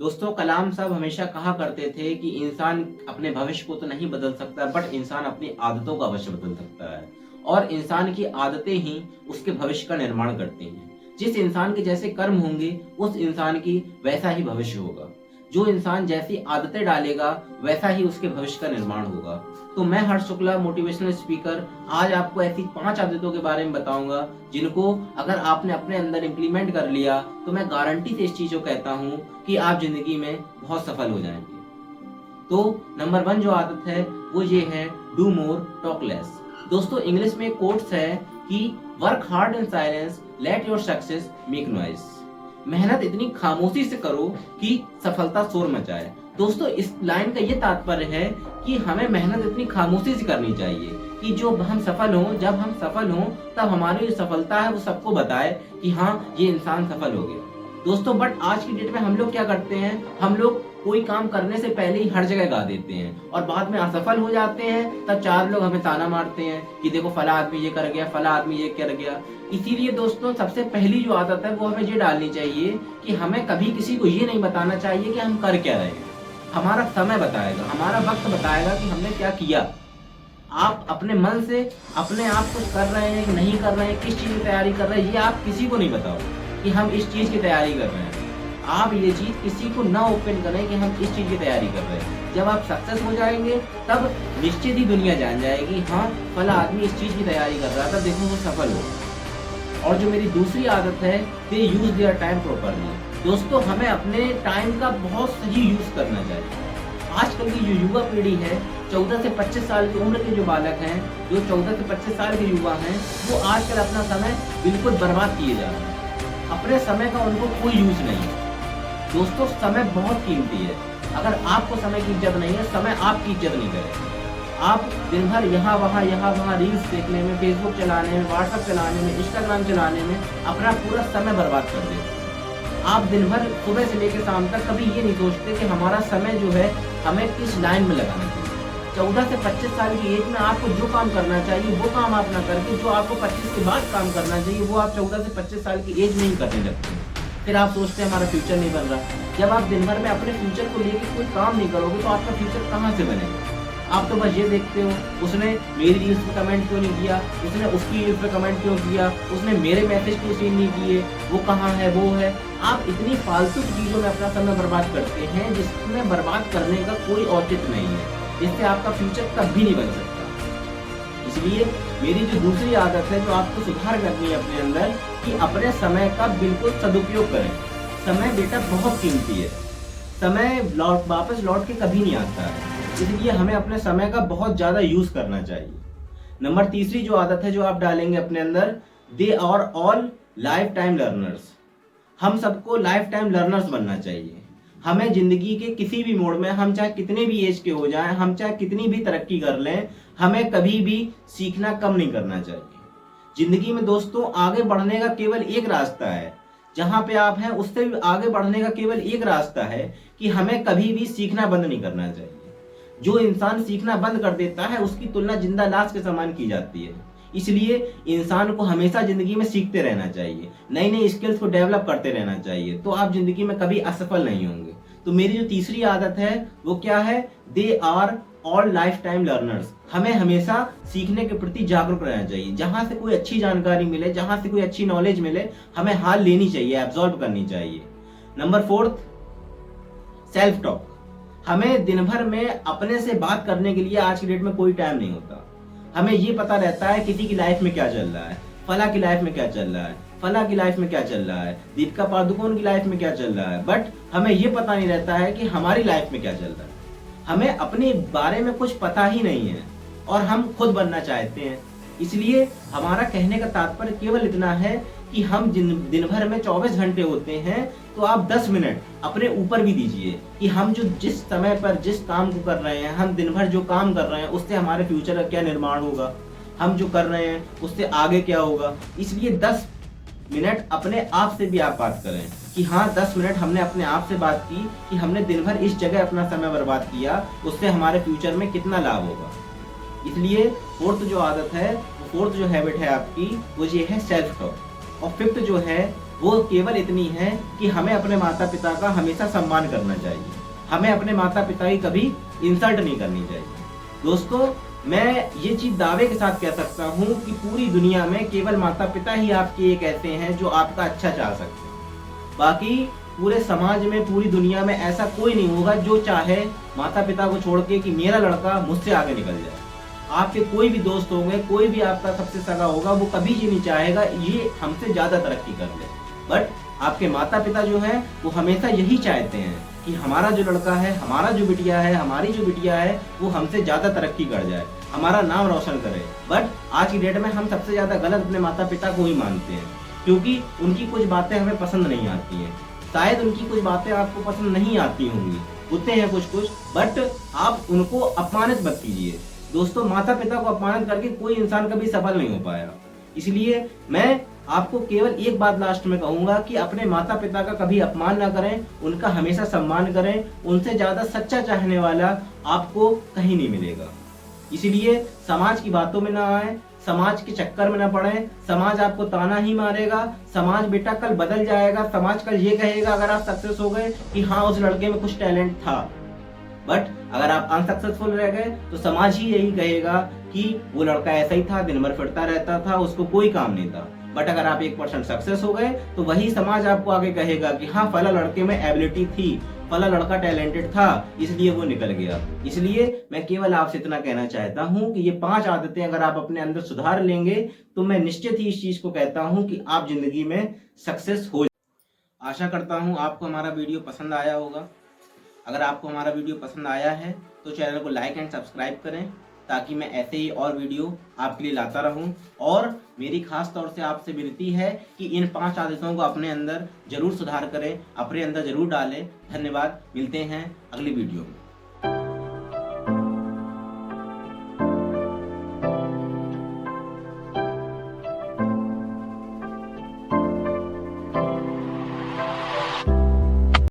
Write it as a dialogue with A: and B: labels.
A: दोस्तों कलाम साहब हमेशा कहा करते थे कि इंसान अपने भविष्य को तो नहीं बदल सकता बट इंसान अपनी आदतों का अवश्य बदल सकता है और इंसान की आदतें ही उसके भविष्य का निर्माण करती हैं। जिस इंसान के जैसे कर्म होंगे उस इंसान की वैसा ही भविष्य होगा। जो इंसान जैसी आदतें डालेगा वैसा ही उसके भविष्य का निर्माण होगा। तो मैं हर्ष शुक्ला मोटिवेशनल स्पीकर आज आपको ऐसी 5 आदतों के बारे में बताऊंगा जिनको अगर आपने अपने अंदर इम्प्लीमेंट कर लिया तो मैं गारंटी से इस चीज को कहता हूं कि आप जिंदगी में बहुत सफल हो जाएंगे। तो नंबर 1 जो आदत है वो ये है, डू मोर टॉक लेस। दोस्तों इंग्लिश में कोट्स है कि work hard in silence, let your success make noise. मेहनत इतनी खामोशी से करो कि सफलता शोर मचाए। दोस्तों इस लाइन का ये तात्पर्य है कि हमें मेहनत इतनी खामोशी से करनी चाहिए कि जो हम सफल हों, जब हम सफल हों तब हमारी जो सफलता है वो सबको बताए कि हाँ ये इंसान सफल हो गया। दोस्तों बट आज की डेट में हम लोग क्या करते हैं, हम लोग कोई काम करने से पहले ही हर जगह गा देते हैं और बाद में असफल हो जाते हैं। तब 4 लोग हमें ताना मारते हैं कि देखो फला आदमी ये कर गया, फला आदमी ये कर गया। इसीलिए दोस्तों सबसे पहली जो आदत है वो हमें ये डालनी चाहिए कि हमें कभी किसी को ये नहीं बताना चाहिए कि हम कर क्या रहे हैं। हमारा समय बताएगा, हमारा वक्त बताएगा कि हमने क्या किया। आप अपने मन से अपने आप कुछ कर रहे हैं कि नहीं कर रहे हैं, किस चीज की तैयारी कर रहे हैं, ये आप किसी को नहीं बताओ कि हम इस चीज की तैयारी कर रहे हैं। आप ये चीज किसी को ना ओपन करें कि हम इस चीज की तैयारी कर रहे हैं। जब आप सक्सेस हो जाएंगे तब निश्चित ही दुनिया जान जाएगी हाँ फला आदमी इस चीज की तैयारी कर रहा था, देखो वो सफल हो। और जो मेरी दूसरी आदत है, दे यूज देयर टाइम प्रॉपरली। दोस्तों हमें अपने टाइम का बहुत सही यूज करना चाहिए। आजकल की जो युवा पीढ़ी है, 14 से 25 साल की उम्र के जो बालक हैं, जो 14 से 25 साल के युवा हैं, वो आजकल अपना समय बिल्कुल बर्बाद किए जा रहे हैं। अपने समय का उनको कोई यूज नहीं है। दोस्तों समय बहुत कीमती है। अगर आपको समय की इज्जत नहीं है, समय आपकी इज्जत नहीं करेगा। आप दिन भर यहाँ वहाँ रील्स देखने में, फेसबुक चलाने में, व्हाट्सएप चलाने में, इंस्टाग्राम चलाने में अपना पूरा समय बर्बाद कर देते हैं। आप दिन भर सुबह से लेकर शाम तक कभी ये नहीं सोचते कि हमारा समय जो है हमें किस लाइन में लगाना चाहिए। 14 से 25 साल की एज में आपको जो काम करना चाहिए वो काम आप ना करके जो आपको 25 के बाद काम करना चाहिए वो आप 14 से 25 साल की एज में ही करने लगते हैं। फिर आप सोचते हैं हमारा फ्यूचर नहीं बन रहा। जब आप दिन भर में अपने फ्यूचर को लेकर कोई काम नहीं करोगे तो आपका फ्यूचर कहाँ से बनेगा। आप तो बस ये देखते हो उसने मेरी रील्स पे कमेंट क्यों नहीं किया, उसने उसकी रील्स पे कमेंट क्यों किया, उसने मेरे मैसेज क्यों सीन नहीं किए, वो कहाँ है वो है। आप इतनी फालतू चीजों में अपना समय बर्बाद करते हैं जिसमें बर्बाद करने का कोई औचित्य नहीं है, जिससे आपका फ्यूचर कभी नहीं बन सकता। इसलिए मेरी जो दूसरी आदत है जो आपको सुधार करनी है अपने अंदर, कि अपने समय का बिल्कुल सदुपयोग करें। समय बेटा बहुत कीमती है, समय वापस लौट के कभी नहीं आता है, इसलिए हमें अपने समय का बहुत ज्यादा यूज करना चाहिए। नंबर तीसरी जो आदत है जो आप डालेंगे अपने अंदर, they are all lifetime learners. हम सबको लाइफ टाइम लर्नर्स बनना चाहिए। हमें जिंदगी के किसी भी मोड़ में, हम चाहे कितने भी एज के हो जाएं, हम चाहे कितनी भी तरक्की कर लें, हमें कभी भी सीखना कम नहीं करना चाहिए। जिंदगी में दोस्तों आगे बढ़ने का केवल एक रास्ता है, जहां पे आप हैं उससे भी आगे बढ़ने का केवल एक रास्ता है कि हमें कभी भी सीखना बंद नहीं करना चाहिए। जो इंसान सीखना बंद कर देता है उसकी तुलना जिंदा लाश के समान की जाती है। इसलिए इंसान को हमेशा जिंदगी में सीखते रहना चाहिए, नई नई स्किल्स को डेवलप करते रहना चाहिए, तो आप जिंदगी में कभी असफल नहीं होंगे। तो मेरी जो तीसरी आदत है वो क्या है, they are all lifetime learners. हमें हमेशा सीखने के प्रति जागरूक रहना चाहिए। जहां से कोई अच्छी जानकारी मिले, जहां से कोई अच्छी नॉलेज मिले, हमें हाल लेनी चाहिए, एब्जॉर्ब करनी चाहिए। Number 4, self talk. हमें दिन भर में अपने से बात करने के लिए आज की डेट में कोई टाइम नहीं होता। हमें ये पता रहता है किसी की लाइफ में क्या चल रहा है, फला की लाइफ में क्या चल रहा है, फला की लाइफ में क्या चल रहा है, दीपिका पादुकोण की लाइफ में क्या चल रहा है, बट हमें ये पता नहीं रहता है कि हमारी लाइफ में क्या चल रहा है। हमें अपने बारे में कुछ पता ही नहीं है और हम खुद बनना चाहते हैं। इसलिए हमारा कहने का तात्पर्य केवल इतना है कि हम दिन भर में 24 घंटे होते हैं, तो आप 10 मिनट अपने ऊपर भी दीजिए कि हम जो जिस समय पर जिस काम को कर रहे हैं, हम दिन भर जो काम कर रहे हैं उससे हमारे फ्यूचर का क्या निर्माण होगा, हम जो कर रहे हैं उससे आगे क्या होगा। इसलिए 10 मिनट अपने आप से भी आप बात करें कि हाँ 10 मिनट हमने अपने आप से बात की कि हमने दिन भर इस जगह अपना समय बर्बाद किया, उससे हमारे फ्यूचर में कितना लाभ होगा। इसलिए 4th जो आदत है, 4th जो हैबिट है आपकी, वो ये है सेल्फ टॉक। और 5th जो है वो केवल इतनी है कि हमें अपने माता पिता का हमेशा सम्मान करना चाहिए, हमें अपने माता पिता की कभी इंसल्ट नहीं करनी चाहिए। दोस्तों, मैं ये चीज दावे के साथ कह सकता हूँ कि पूरी दुनिया में केवल माता पिता ही आपके एक ऐसे हैं जो आपका अच्छा चाह सकते हैं। बाकी पूरे समाज में, पूरी दुनिया में ऐसा कोई नहीं होगा जो चाहे माता पिता को छोड़ के कि मेरा लड़का मुझसे आगे निकल जाए। आपके कोई भी दोस्त होंगे, कोई भी आपका सबसे सगा होगा, वो कभी ये नहीं चाहेगा ये हमसे ज्यादा तरक्की कर ले। बट आपके माता पिता जो हैं वो हमेशा यही चाहते हैं कि हमारा जो लड़का है, हमारा जो बिटिया है, हमारी जो बिटिया है, वो हमसे ज्यादा तरक्की कर जाए, हमारा नाम रोशन करे। बट आज की डेट में हम सबसे ज्यादा गलत अपने माता पिता को ही मानते हैं, क्योंकि उनकी कुछ बातें हमें पसंद नहीं आती हैं। शायद उनकी कुछ बातें आपको पसंद नहीं आती होंगी, होते हैं कुछ, बट आप उनको अपमानित मत कीजिए। दोस्तों, माता पिता को अपमानित करके कोई इंसान कभी सफल नहीं हो पाया। इसलिए मैं आपको केवल एक बात लास्ट में कहूंगा कि अपने माता पिता का कभी अपमान ना करें, उनका हमेशा सम्मान करें। उनसे ज्यादा सच्चा चाहने वाला आपको कहीं नहीं मिलेगा। इसलिए समाज की बातों में ना आए, समाज के चक्कर में ना पड़े। समाज आपको ताना ही मारेगा। समाज बेटा कल बदल जाएगा। समाज कल ये कहेगा अगर आप सक्सेस हो गए कि हाँ उस लड़के में कुछ टैलेंट था, बट अगर आप अनसक्सेसफुल रह गए तो समाज ही यही कहेगा कि वो लड़का ऐसा ही था, दिन भर फिरता रहता था, उसको कोई काम नहीं था। बट अगर आप 1% सक्सेस हो गए तो वही समाज आपको आगे कहेगा कि हाँ फला लड़के में एबिलिटी थी, फला लड़का टैलेंटेड था, इसलिए वो निकल गया। इसलिए मैं केवल आपसे इतना कहना चाहता हूँ कि ये 5 आदतें अगर आप अपने अंदर सुधार लेंगे तो मैं निश्चित ही इस चीज को कहता हूँ कि आप जिंदगी में सक्सेस हो। आशा करता हूँ आपको हमारा वीडियो पसंद आया होगा। अगर आपको हमारा वीडियो पसंद आया है तो चैनल को लाइक एंड सब्सक्राइब करें, ताकि मैं ऐसे ही और वीडियो आपके लिए लाता रहूं। और मेरी खास तौर से आपसे विनती है कि इन 5 आदतों को अपने अंदर जरूर सुधार करें, अपने अंदर जरूर डालें। धन्यवाद, मिलते हैं अगली वीडियो में।